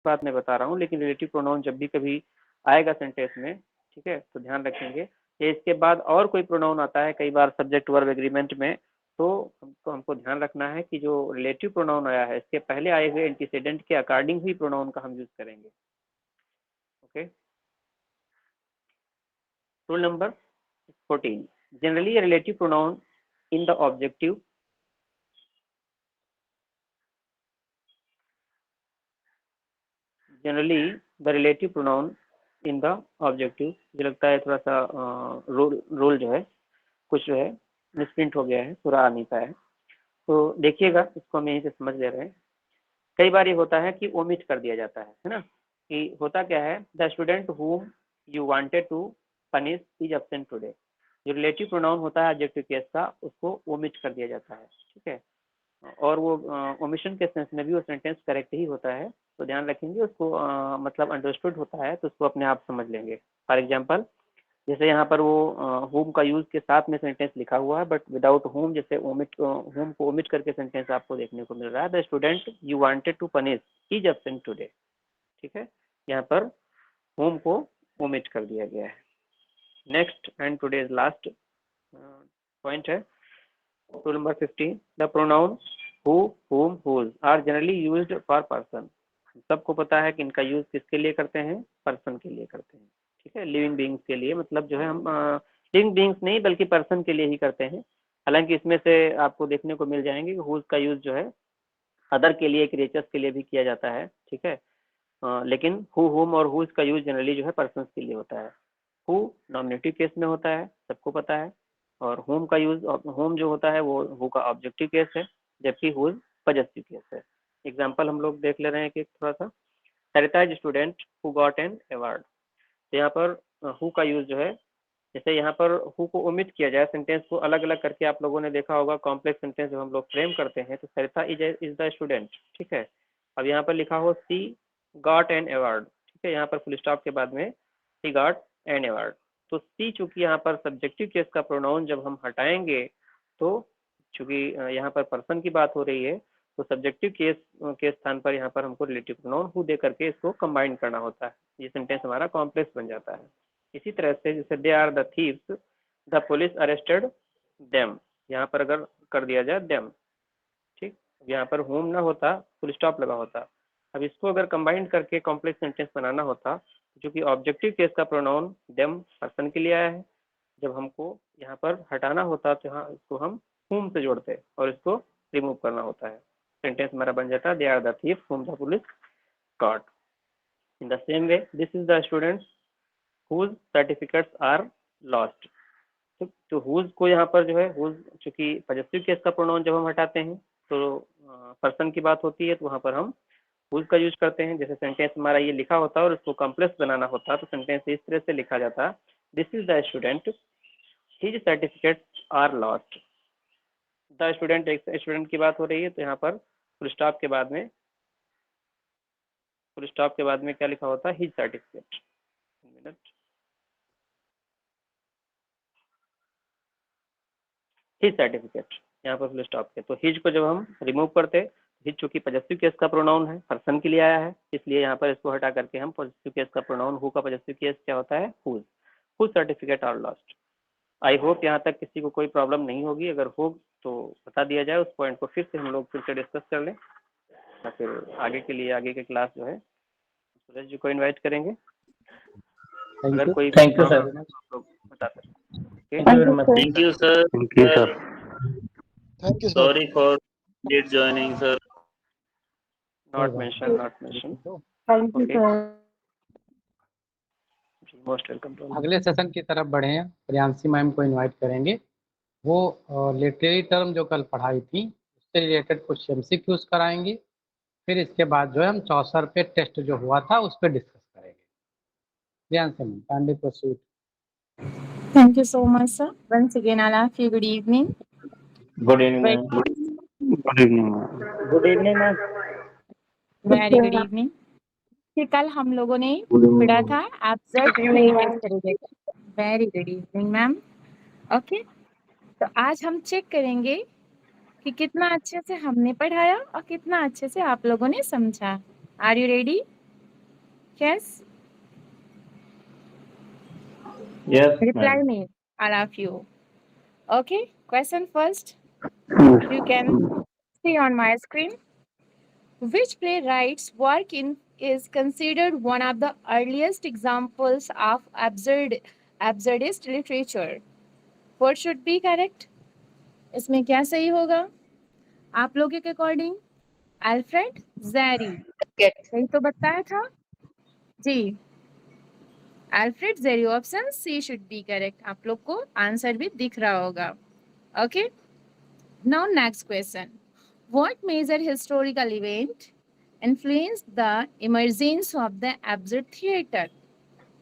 बात मैं बता रहा हूँ, लेकिन रिलेटिव प्रोनाउन जब भी कभी आएगा सेंटेंस में, ठीक है, तो ध्यान रखेंगे। इसके बाद और कोई प्रोनाउन आता है कई बार सब्जेक्ट वर्ब एग्रीमेंट में, तो हमको ध्यान रखना है कि जो रिलेटिव प्रोनाउन आया है इसके पहले आए हुए एंटीसीडेंट के अकॉर्डिंग ही प्रोनाउन का हम यूज करेंगे। Okay, rule number 14, generally a relative pronoun in the objective generally the relative pronoun in the objective, मुझे लगता है थोड़ा सा रोल जो है कुछ जो है मिसप्रिंट हो गया है, पूरा आ नहीं पाया है, तो देखिएगा इसको हम यहीं से समझ ले रहे हैं। कई बार ये होता है कि ओमिट कर दिया जाता है ना, कि होता क्या है, the student whom you wanted to punish is absent today. जो रिलेटिव प्रोनाउन होता है ऑब्जेक्टिव केस का, उसको ओमिट कर दिया जाता है, ठीक है, और वो ओमिशन के सेंस में भी वो सेंटेंस करेक्ट ही होता है, तो ध्यान रखेंगे उसको, मतलब अंडरस्टूड होता है तो उसको अपने आप समझ लेंगे। फॉर एग्जांपल जैसे यहाँ पर वो होम का यूज के साथ में सेंटेंस लिखा हुआ है, बट विदाउट होम, जैसे ओमिट होम को ओमिट करके सेंटेंस आपको देखने को मिल रहा है, the student you wanted to punish is absent today, ठीक है, यहाँ पर होम को ओमिट कर दिया गया है। Next and today's last point है rule number 15, the pronoun who, whom, whose are generally used for person। सबको पता है कि इनका यूज किसके लिए करते हैं, पर्सन के लिए करते हैं, ठीक है, लिविंग बींग्स के लिए, मतलब जो है हम लिविंग बींग्स नहीं बल्कि पर्सन के लिए ही करते हैं। हालांकि इसमें से आपको देखने को मिल जाएंगे कि हुज का यूज जो है अदर के लिए, क्रिएचर्स के लिए भी किया जाता है, ठीक है, लेकिन हु, हुम और हुज का यूज जनरली जो है पर्सन के लिए होता है। हु नॉमिनेटिव केस में होता है, सबको पता है, और होम का यूज, होम जो होता है वो हु का ऑब्जेक्टिव केस है, जबकि हुज पॉजेसिव केस है। एग्जाम्पल हम लोग देख ले रहे हैं कि थोड़ा सा, Sarita is student who got an award. तो यहाँ पर हु का यूज जो है, जैसे यहाँ पर हु को ओमिट किया जाए, सेंटेंस को अलग अलग करके आप लोगों ने देखा होगा, कॉम्प्लेक्स सेंटेंस जब हम लोग फ्रेम करते हैं तो सरिता इज द स्टूडेंट, ठीक है, अब यहाँ पर लिखा हो सी गॉट एन अवार्ड, ठीक है, यहाँ पर फुल स्टॉप के बाद में सी गॉट एन अवार्ड, तो सी चूंकि यहाँ पर सब्जेक्टिव केस का प्रोनाउन जब हम हटाएंगे, तो चूंकि यहाँ पर पर्सन की बात हो रही है, तो सब्जेक्टिव केस के स्थान पर यहाँ पर हमको रिलेटिव प्रोनाउन हु दे करके इसको कंबाइन करना होता है, ये सेंटेंस हमारा कॉम्प्लेक्स बन जाता है। इसी तरह से जैसे they are the thieves the police arrested them, यहाँ पर अगर कर दिया जाए देम, ठीक, यहाँ पर होम ना होता, फुल स्टॉप लगा होता। अब इसको अगर कंबाइन करके कॉम्प्लेक्स सेंटेंस बनाना होता, जो कि ऑब्जेक्टिव केस का प्रोनाउन देम पर्सन के लिए आया है, जब हमको यहाँ पर हटाना होता तो यहाँ इसको हम होम से जोड़ते और इसको रिमूव करना होता है, सेंटेंस हमारा बन जाता है they are the thieves whom the police caught. In the same way this is the students whose certificates are lost। तो whose को यहाँ पर जो है, whose चूंकि पॉजेसिव केस का प्रोनाउन जब हम हटाते हैं तो पर्सन की बात होती है, तो वहाँ पर हम whose का यूज करते हैं। जैसे सेंटेंस हमारा ये लिखा होता है और उसको कॉम्प्लेक्स बनाना होता तो सेंटेंस इस तरह से लिखा जाता, this is the student his certificates are lost. The student, एक स्टूडेंट की बात हो रही है, तो यहाँ पर फुल स्टॉप के बाद में, फुल स्टॉप के बाद में क्या लिखा होता है, his certificate, minute, his certificate, यहाँ पर फुल स्टॉप के, तो हिज को जब हम रिमूव करते, हिज चूंकि पॉजेसिव केस का प्रोनाउन है, पर्सन के लिए आया है, इसलिए यहाँ पर इसको हटा करके हम पॉजेसिव केस का प्रोनाउन हु का पॉजेसिव केस क्या होता है, whose, whose certificate are lost. I hope यहाँ तक किसी को कोई प्रॉब्लम नहीं होगी, अगर हो तो बता दिया जाए, उस पॉइंट को फिर से हम लोग फिर से डिस्कस कर लें, या फिर आगे के लिए आगे के क्लास जो है सूरज जी को इन्वाइट करेंगे, अगर कोई थैंक यू सर, आप लोग बता सकते thank you very much, Thank you, sir. Thank you, sir. Thank you, sir. Sorry for late joining, sir. Not mention, not mention, thank you okay, sir. Most welcome to. अगले session की तरफ बढ़े हैं, Priyanshi ma'am को invite करेंगे, वो literary term जो कल पढ़ाई थी उससे रिलेटेड कुछ एमसीक्यूज कराएंगी, फिर इसके बाद जो है हम चौसर पे टेस्ट जो हुआ था उस पर डिस्कस करेंगे। Priyanshi ma'am kindly proceed. Thank you so much, sir. Once again, I'll ask you good evening. Good evening, Very, ma'am. Good evening, ma'am. Good evening, ma'am. very good evening. कि कल हम लोगों ने पढ़ा था एब्सर्ड क्रिएटिव तरीके। Very good evening ma'am. Okay, तो आज हम चेक करेंगे कि कितना अच्छे से हमने पढ़ाया और कितना अच्छे से आप लोगों ने समझा। Are you ready? Yes? Yes, Reply madam. me, all of you. Okay, question first. Yes. You can see on my screen. Which playwright's work is considered one of the earliest examples of absurdist literature? What should be correct? इसमें क्या सही होगा आप लोगों के according? Alfred ज़ेरी सही तो बताया था जी। Alfred Jarry option C should be correct. आप लोग को आंसर भी दिख रहा होगा। Okay, now next question. What major historical event influence the emergence of the absurd theatre?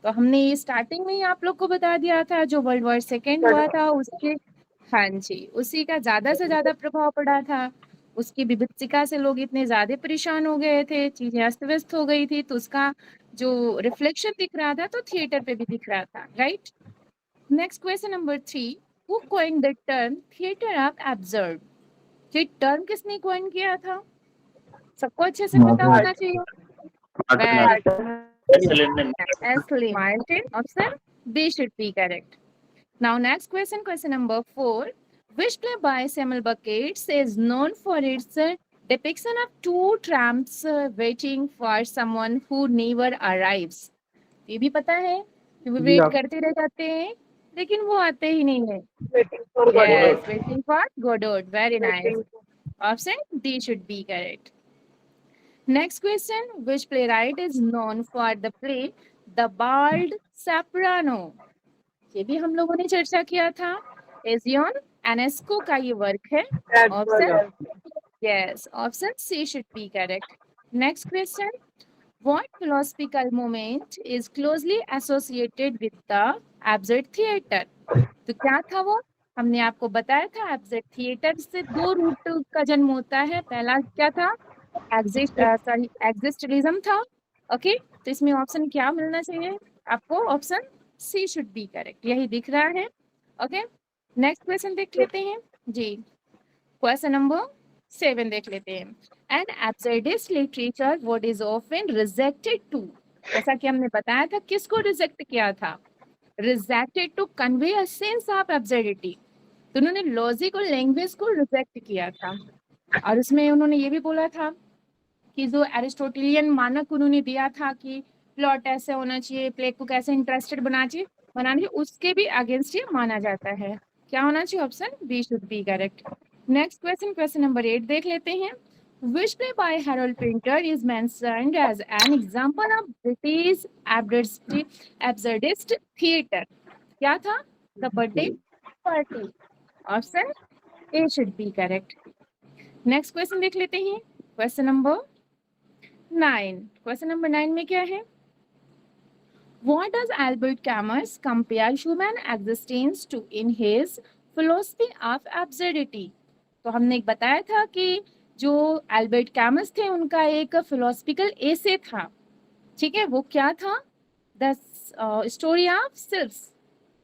तो हमने ये स्टार्टिंग में ही आप लोग को बता दिया था, जो वर्ल्ड वॉर सेकेंड हुआ था उसके, हाँ जी, उसी का ज्यादा से ज्यादा प्रभाव पड़ा था। उसकी विभत्सिका से लोग इतने ज्यादा परेशान हो गए थे, चीजें अस्त व्यस्त हो गई थी, तो उसका जो रिफ्लेक्शन दिख रहा था तो थिएटर पे भी दिख रहा था, right. Next question number 3, who coined the term theatre of absurd? ये टर्म किसने कॉइन किया था? सबको अच्छे से पता होना चाहिए। Ashley Martin, option B should be correct. Now next question, question number 4. Which play by Samuel Beckett is known for its depiction of two tramps waiting for someone who never arrives? ये भी पता है कि वो wait करते रह जाते हैं लेकिन वो आते ही नहीं है। Yes, waiting for Godot. Very nice. Option D should be correct. Next question, which playwright is known for the play The Bald Soprano? ये भी हम लोगों ने चर्चा किया था। एजियोन एनेस्को का ये वर्क है। Option yes, option C should be correct. Next question, what philosophical movement is closely associated with the absurd theatre? तो क्या था वो? हमने आपको बताया था एब्सर्ड थिएटर से दो रूट का जन्म होता है। पहला क्या था? एग्जिस्टलिज्म था। ओके, तो इसमें ऑप्शन क्या मिलना चाहिए आपको? Option C should be correct, यही दिख रहा है। ओके, नेक्स्ट क्वेश्चन देख लेते हैं जी। क्वेश्चन नंबर 7 देख लेते हैं। An absurdist literature what is often rejected to? जैसा कि हमने बताया था, किसको रिजेक्ट किया था? Rejected to convey a sense of absurdity. तो उन्होंने लॉजिक और लैंग्वेज को रिजेक्ट किया था, और उसमें उन्होंने ये भी बोला था कि जो एरिस्टोटेलियन मानक उन्होंने दिया था कि प्लॉट ऐसे होना चाहिए, प्ले को कैसे इंटरेस्टेड बनाना चाहिए, उसके भी अगेंस्ट ये माना जाता है। क्या होना चाहिए? Option B should be correct. Next question, question number 8 देख लेते हैं। Which play by Harold Pinter is mentioned as an example of British absurdist theatre? क्या था? The Birthday Party. Option A should be correct. Next question देख लेते हैं। Question number 9। Question number 9 में क्या है? What does Albert Camus compare human existence to in his philosophy of absurdity? तो हमने एक बताया था कि जो एल्बर्ट कैमस थे उनका एक फिलोसफिकल एसे था, ठीक है, वो क्या था? The story of selves.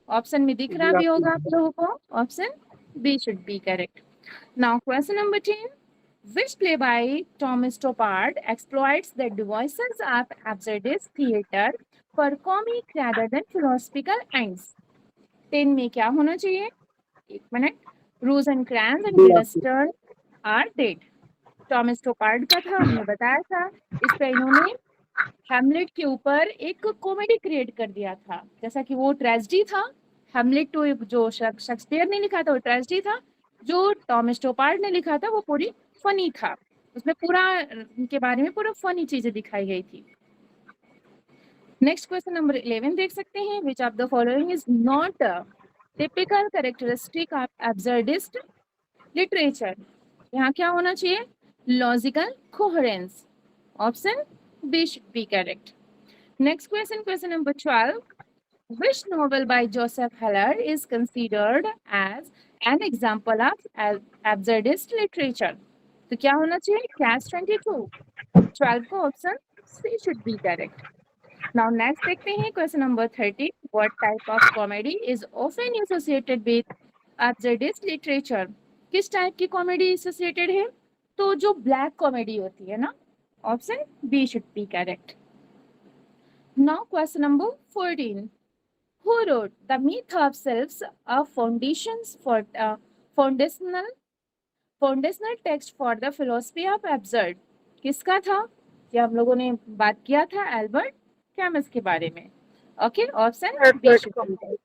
Option में दिख रहा भी होगा आप लोगों को, option B should be correct. Now question number 10, which play by Thomas Stoppard exploits the devices of absurdist theatre for comic rather than philosophical ends? 10 में क्या होना चाहिए? एक मिनट। Rosencrantz and Guildenstern are dead. Thomas Stoppard का था, हमने बताया था। इस पे इन्होंने हैमलेट के ऊपर एक कॉमेडी क्रिएट कर दिया था, जैसा कि वो ट्रेजेडी था। हैमलेट तो जो शेक्सपियर ने लिखा था वो ट्रेजेडी था, जो टॉमस स्टोपार्ड ने लिखा था वो पूरी फनी था। उसमें पूरा उनके बारे में पूरा फनी चीजें दिखाई गई थी। नेक्स्ट क्वेश्चन नंबर 11 देख सकते हैं। Which of the following is not a typical characteristic of absurdist literature? यहाँ क्या होना चाहिए? Logical coherence. Option B should be correct. Next question, question number 12। Which novel by Joseph Heller is considered as an example of absurdist literature? तो क्या होना चाहिए? Catch-22। 12 को option C should be correct. Now next देखते हैं question number 30। What type of comedy is often associated with absurdist literature? किस type की comedy associated है? तो जो ब्लैक कॉमेडी होती है ना, option B should be correct. Now question number 14. Who wrote the myth of selves, a foundational text for the philosophy of absurd? किसका था? ये हम लोगों ने बात किया था एल्बर्ट कैमस के बारे में. Okay, option B should be right.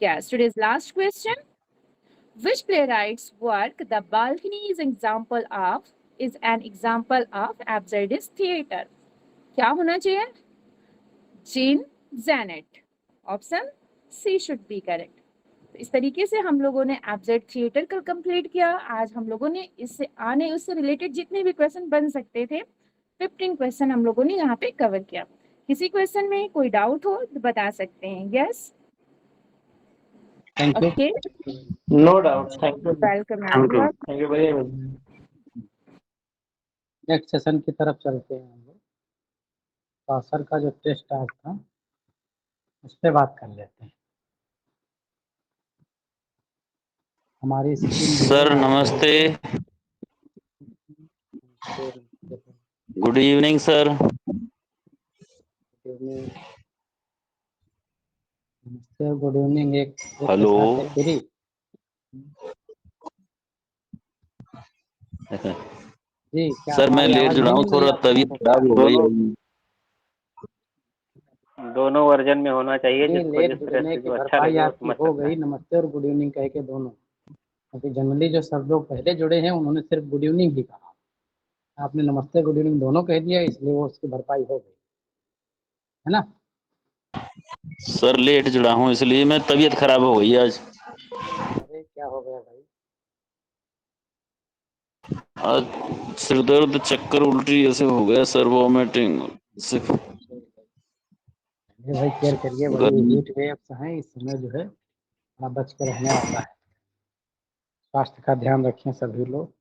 Yes, today's last question. Which playwright's work The Balcony is an example of absurdist theater? क्या होना चाहिए? Jean Genet. Option C should be correct. इस तरीके से हम लोगों ने एब्सर्ड थिएटर का कंप्लीट किया. आज हम लोगों ने उससे रिलेटेड जितने भी क्वेश्चन बन सकते थे 15 क्वेश्चन हम लोगों ने यहाँ पे कवर किया. किसी क्वेश्चन में कोई डाउट हो तो बता सकते हैं. Yes, thank you. Okay, no doubt. Thank you. Welcome Thank you. Everyone. Thank you very much. Next session की तरफ चलते हैं हम लोग. चौसर का जो टेस्ट आज था उस पर बात कर लेते हैं. हमारी सर नमस्ते. Good evening sir. नमस्ते, गुड इवनिंग. एक हेलो. फ्री. जी क्या सर मैं हमारी लेट आवाज जुड़ा नहीं हूँ, मिल रही थोड़ा आप लोगों तबीयत को? खराब हो गई. दोनों वर्जन में होना चाहिए, नहीं, जिसको लेट जिस तरह जुड़ने से की जो अच्छा भरपाई लगे वो आपकी समझ हो सकता गई. है. नमस्ते और गुड इवनिंग कह के दोनों. क्योंकि जनरली जो सब लोग पहले जुड़े हैं उन्होंने सिर्फ गुड इवनिंग ही कहा. आपने नमस्ते गुड इवनिंग दोनों कह दिया, इसलिए वो उसकी भरपाई हो गई है ना. सर लेट जुड़ा हूँ इसलिए मैं तबीयत खराब हो गई आज. अरे क्या हो गया भाई? आज सिर दर्द, चक्कर, उल्टी ऐसे हो गया सर. वॉमिटिंग से ये भाई केयर करिए, बड़ी गर्मी. हीट वेव्स हैं इस समय जो है, थोड़ा बच के रहने वाला है. स्वास्थ्य का ध्यान रखें सभी लोग.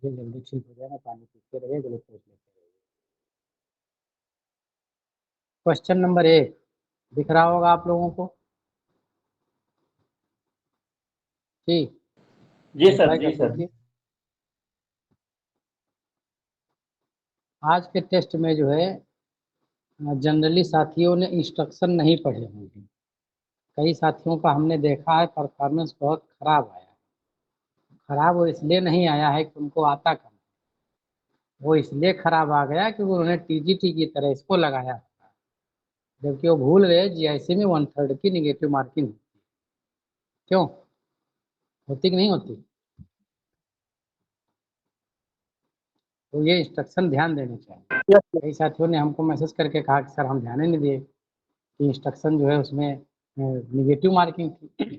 ये जल्दी ठीक हो जाएगा. पानी पीते रहिए, ग्लूकोज लेते रहिए. क्वेश्चन नंबर 1 दिख रहा होगा आप लोगों को. जी जी सर. रिप्लाई जी कर सर. दीजिए. आज के टेस्ट में जो है जनरली साथियों ने इंस्ट्रक्शन नहीं पढ़े होंगे. कई साथियों का हमने देखा है परफॉर्मेंस बहुत खराब आया. खराब वो इसलिए नहीं आया है कि उनको आता कम, वो इसलिए खराब आ गया कि उन्होंने टीजीटी की तरह इसको लगाया, जबकि वो भूल गए जीआईसी में 1/3 की निगेटिव मार्किंग होती है. क्यों होती कि नहीं होती? तो ये इंस्ट्रक्शन ध्यान देने चाहिए. कई साथियों ने हमको मैसेज करके कहा कि सर हम ध्यान ही नहीं दिए कि इंस्ट्रक्शन जो है उसमें निगेटिव मार्किंग थी.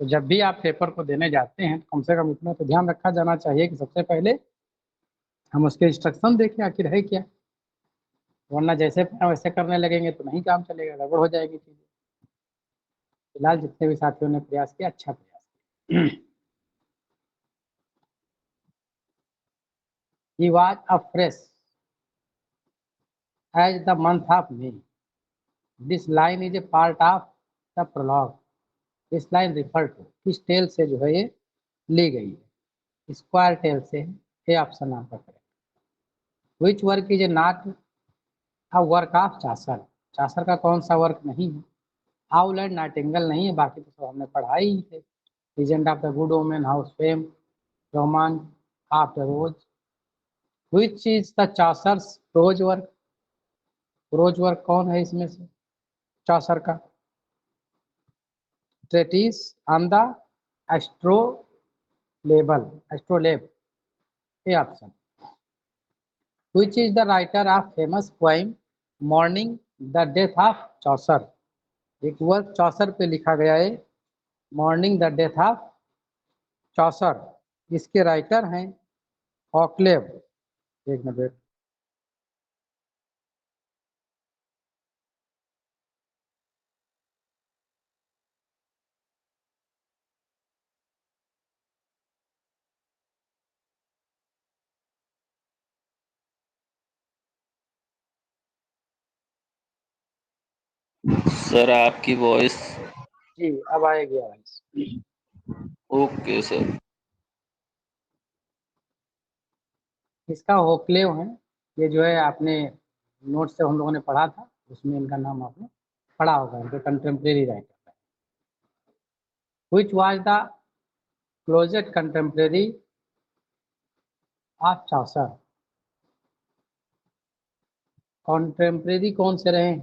तो जब भी आप पेपर को देने जाते हैं तो कम से कम इतना तो ध्यान रखा जाना चाहिए कि सबसे पहले हम उसके इंस्ट्रक्शन देखें आखिर है क्या. वरना जैसे वैसे करने लगेंगे तो नहीं काम चलेगा, गड़बड़ हो जाएगी चीज़ें. फिलहाल जितने भी साथियों ने प्रयास किया, अच्छा प्रयास किया. He was afresh as the month of May. This line is a part of the prologue. This line refer to किस टेल से जो है ये ली गई है? स्क्वायर टेल से. ये ऑप्शन आपका correct. Which work is not a work of Chaucer. Chaucer का कौन सा वर्क नहीं है? आउल एंड नाइटिंगेल नहीं है, बाकी तो सब हमने पढ़ा ही थे. Legend of the good women, house fame, romaunt after rose. Which is the Chaucer's prose work. Prose work कौन है इसमें से चासर का? Treatise on the astrolabe. ये option. Which is the writer of famous poem Mourning the Death of Chaucer. एक work चौसर पे लिखा गया है, मॉर्निंग द डेथ ऑफ चौसर. इसके राइटर हैं ऑक्लेव. एक मिनट. सर आपकी वॉइस. जी अब आएगी आवाज. Okay sir. इसका ऑक्लेव है. ये जो है आपने नोट से हम लोगों ने पढ़ा था, उसमें इनका नाम आपने पढ़ा होगा, इनके contemporary writer. Which was the closest contemporary of Chaucer? Contemporary कौन से रहे?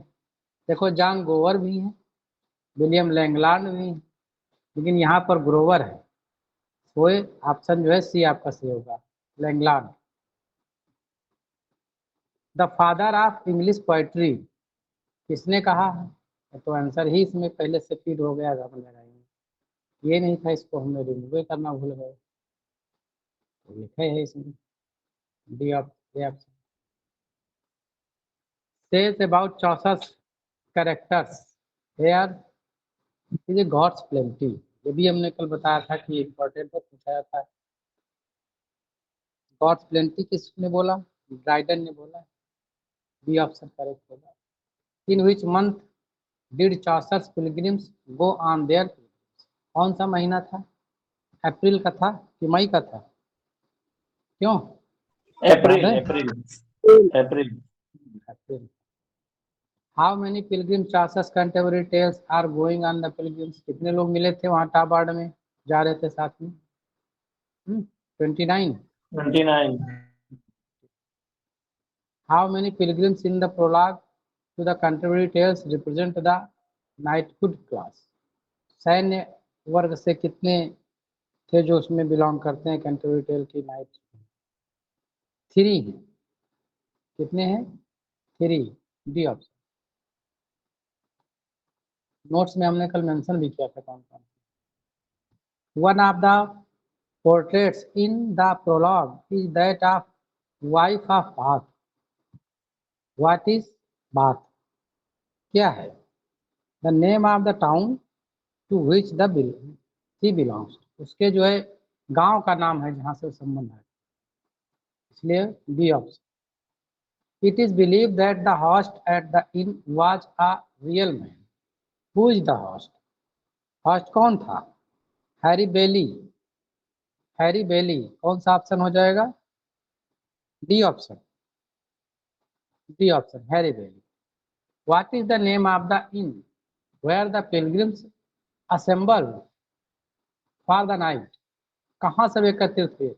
देखो, जॉन गोवर भी हैं, विलियम लैंगलैंड भी हैं, लेकिन यहाँ पर ग्रोवर है, वो ऑप्शन जो है सी आपका सही होगा, Langland. The father of English poetry किसने कहा है? तो आंसर ही इसमें पहले से फीड हो गया था, ये नहीं था, इसको हमने रिमूव करना भूल गए, तो लिखे है इसमें डी ऑप्शन। सेज अबाउट चौसस characters here is God's plenty, ये भी हमने कल बताया था कि इम्पोर्टेंट है, पूछा था। गॉड्स प्लेंटी किसने बोला? ड्राइडन ने बोला, बी ऑप्शन करेक्ट होगा। इन विच मंथ डिड चौसस पिलग्रिम्स गो ऑन देयर? कौन सा महीना था? अप्रैल का था कि मई का था? क्यों? अप्रैल याद है? April April April. How many pilgrim चौसस contemporary tales are going on the pilgrims? कितने लोग मिले थे वहाँ टाबार्ड में, जा रहे थे साथ में? 29। 29 How many pilgrims in the prologue to the Canterbury Tales represent the knighthood class? सैन्य वर्ग से कितने थे जो उसमें बिलोंग करते हैं कैंटरबरी टेल की नाइट? 3 हैं। कितने हैं? 3, डी ऑप्शन। नोट्स में हमने कल मेंशन भी किया था कौन कौन। One of the portraits in the prologue is that of wife of Bath. What is Bath? क्या है? The name of the town to which the she belongs, उसके जो है गांव का नाम है जहां से संबंध है, इसलिए B option. It is believe that the host at the inn was a real man. Who is the host? Host कौन था? हैरी बेली। हैरी बेली कौन सा ऑप्शन हो जाएगा? D option, D option Harry Bailey. What is the name of the inn where the pilgrims assemble for the night? कहाँ सब एकत्रित हुए थे?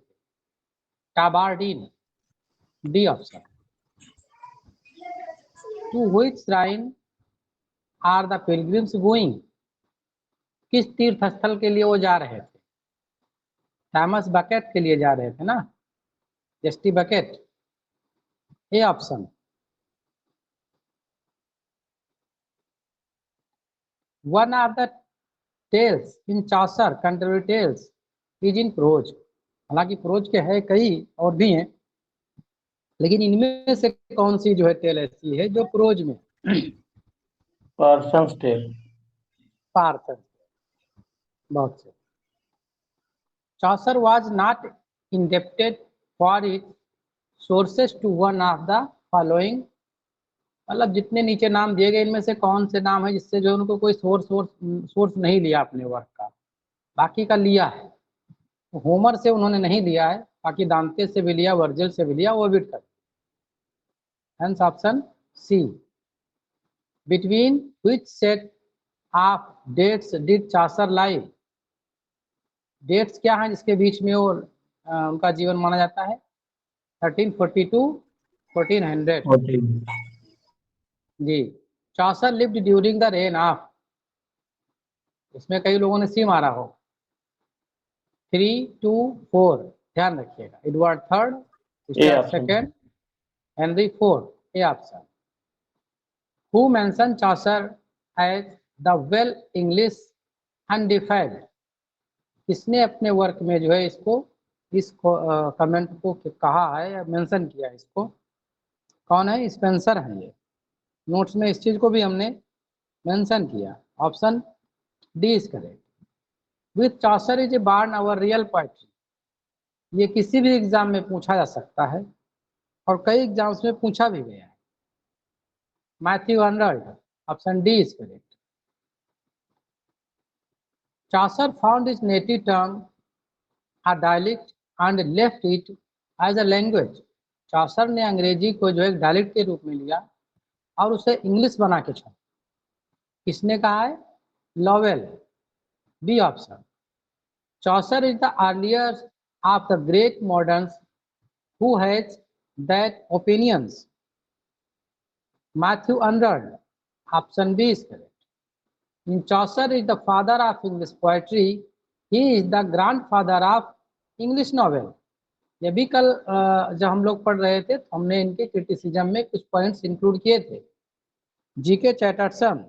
Tabard Inn, D option. To which shrine are the pilgrims going? किस तीर्थ स्थल के लिए वो जा रहे थे? थॉमस बकेट के लिए जा रहे थे ना, ST Becket, A option. One of the tales in Chaucer contemporary tales is in prose. हालांकि प्रोज के है कई और भी हैं, लेकिन इनमें से कौन सी जो है टेल ऐसी है जो प्रोज में? पार्सन्स टेल पार्थन, बहुत से। चौसर was not indebted for its sources to one of the following, मतलब जितने नीचे नाम दिए गए इनमें से कौन से नाम है जिससे जो उनको कोई सोर्स नहीं लिया अपने वर्क का? बाकी का लिया है, होमर से उन्होंने नहीं लिया है, बाकी दांते से भी लिया, वर्जिल से भी लिया, वो भी कर। Hence option C. Between which set of dates did Chaucer live? Dates क्या है जिसके बीच में वो उनका जीवन माना जाता है? 1342 1400। जी। Chaucer lived during the reign of, इसमें कई लोगों ने सी मारा हो, 3 to 4, ध्यान रखिएगा। Edward third, Richard second, Henry fourth, A option. Who mention Chaucer as the well English undefiled? किसने अपने वर्क में जो है इसको, इस कमेंट को कहा है या मेंशन किया है इसको? कौन है? स्पेंसर है ये। नोट्स में इस चीज को भी हमने मेंशन किया। Option D is correct. With Chaucer is a born our real poetry, ये किसी भी एग्जाम में पूछा जा सकता है और कई एग्जाम्स में पूछा भी गया है। Matthew Arnold, option D is correct. Chaucer found his native tongue a dialect and left it as a language. चौसर ने अंग्रेजी को जो एक डायलेक्ट के रूप में लिया और उसे इंग्लिश बना के छोड़ा। किसने कहा है? Lowell, B option. Chaucer is the earlier of the great moderns who has that opinions. Matthew Arnold, option B is correct. In Chaucer is the father of English poetry. He is the grandfather of English novel. ये भी कल जब हम लोग पढ़ रहे थे तो हमने इनके क्रिटिसिज्म में कुछ पॉइंट्स इंक्लूड किए थे। G K Chesterton,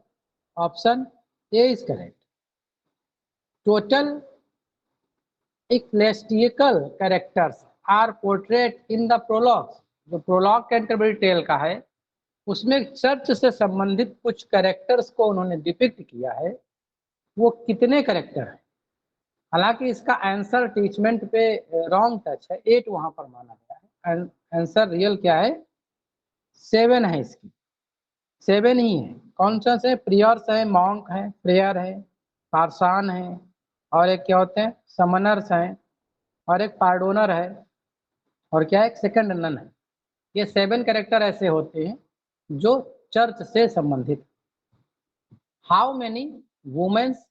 option A is correct. Total ecclesiastical characters are portrait in the prologue. जो प्रोलॉग कैंटरबरी टेल का है उसमें चर्च से संबंधित कुछ कैरेक्टर्स को उन्होंने डिपिक्ट किया है। वो कितने कैरेक्टर हैं? हालांकि इसका आंसर टीचमेंट पे रॉन्ग टच है, 8 वहां पर माना गया है। आंसर रियल क्या है? 7 है। इसकी 7 ही है। कौन सा से? प्रियर्स है, मॉन्क है, प्रेयर है, पारसान है, और एक क्या होते हैं? समनर्स हैं, और एक पार्डोनर है, और क्या एक सेकंड नन है। ये 7 कैरेक्टर ऐसे होते हैं जो चर्च से संबंधित। How many womens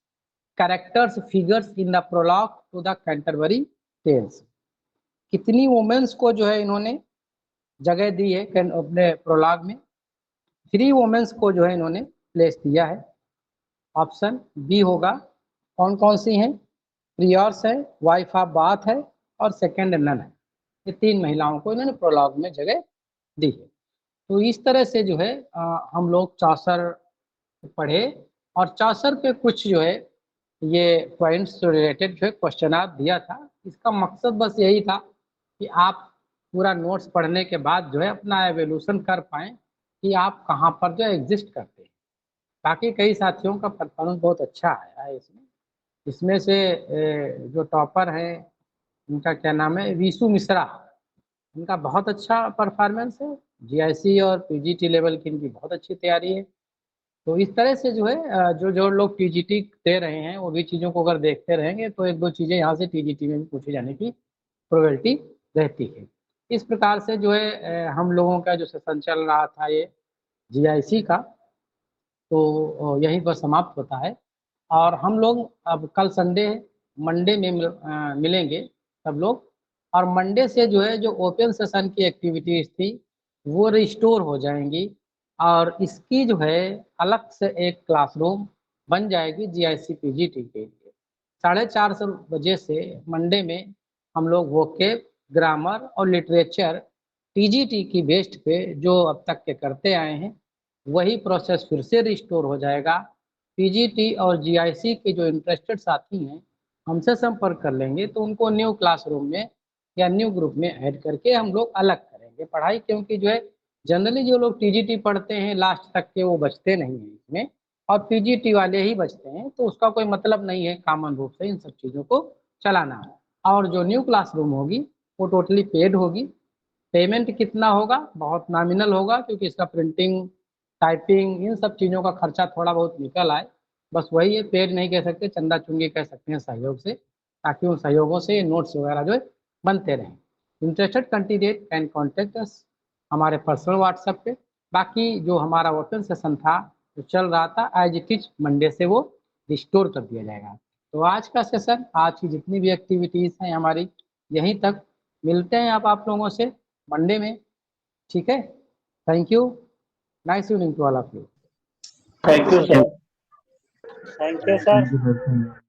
characters figures in the prologue to the Canterbury tales. कितनी वुमेन्स को जो है इन्होंने जगह दी है अपने प्रोलॉग में? 3 वुमेन्स को जो है इन्होंने प्लेस दिया है। ऑप्शन बी होगा। कौन कौन सी हैं? प्रियर्स है, वाइफ ऑफ बाथ है, और सेकंड नन है। ये 3 महिलाओं को इन्होंने प्रोलॉग में जगह दी है। तो इस तरह से जो है हम लोग चौसर पढ़े, और चौसर पे कुछ जो है ये पॉइंट्स से रिलेटेड जो है क्वेश्चन आप दिया था। इसका मकसद बस यही था कि आप पूरा नोट्स पढ़ने के बाद जो है अपना एवोल्यूशन कर पाएँ कि आप कहाँ पर जो एग्जिस्ट करते हैं। बाकी कई साथियों का परफॉर्मेंस बहुत अच्छा आया है इसमें से जो टॉपर हैं उनका क्या नाम है? विशु मिश्रा। इनका बहुत अच्छा परफॉर्मेंस है। जीआईसी और पीजीटी लेवल की इनकी बहुत अच्छी तैयारी है। तो इस तरह से जो है जो लोग टीजीटी दे रहे हैं वो भी चीज़ों को अगर देखते रहेंगे तो 1-2 चीज़ें यहाँ से टीजीटी में भी पूछे जाने की प्रोबेबिलिटी रहती है। इस प्रकार से जो है हम लोगों का जो सेशन चल रहा था ये जीआईसी का, तो यहीं पर समाप्त होता है। और हम लोग अब कल संडे, मंडे में मिलेंगे सब लोग। और मंडे से जो है जो ओपन सेशन की एक्टिविटीज़ थी वो रिस्टोर हो जाएंगी, और इसकी जो है अलग से एक क्लासरूम बन जाएगी जीआईसी पीजीटी के लिए। 4:30 बजे से मंडे में हम लोग वोकेब, ग्रामर और लिटरेचर टीजीटी की बेस्ड पे जो अब तक के करते आए हैं वही प्रोसेस फिर से रिस्टोर हो जाएगा। पीजीटी और जीआईसी के जो इंटरेस्टेड साथी हैं हमसे संपर्क कर लेंगे तो उनको न्यू क्लासरूम में या न्यू ग्रुप में ऐड करके हम लोग अलग करेंगे पढ़ाई। क्योंकि जो है जनरली जो लोग टीजीटी पढ़ते हैं लास्ट तक के वो बचते नहीं हैं इसमें, और पीजीटी वाले ही बचते हैं, तो उसका कोई मतलब नहीं है कॉमन रूप से इन सब चीज़ों को चलाना। और जो न्यू क्लासरूम होगी वो टोटली पेड होगी। पेमेंट कितना होगा? बहुत नॉमिनल होगा, क्योंकि इसका प्रिंटिंग, टाइपिंग, इन सब चीज़ों का खर्चा थोड़ा बहुत निकल आए। बस वही है, पेड नहीं कह सकते, चंदा चुंगी कह सकते हैं सहयोग से, ताकि उन सहयोगों से नोट्स वगैरह जो है बनते रहें। Interested candidate can contact us हमारे पर्सनल व्हाट्सएप पे। बाकी जो हमारा ओपन सेशन था जो चल रहा था एज इट इज मंडे से वो रिस्टोर कर दिया जाएगा। तो आज का सेशन, आज की जितनी भी एक्टिविटीज़ हैं हमारी, यहीं तक। मिलते हैं आप लोगों से मंडे में, ठीक है? Thank you. Nice evening to all of you. Thank you sir. Thank you sir.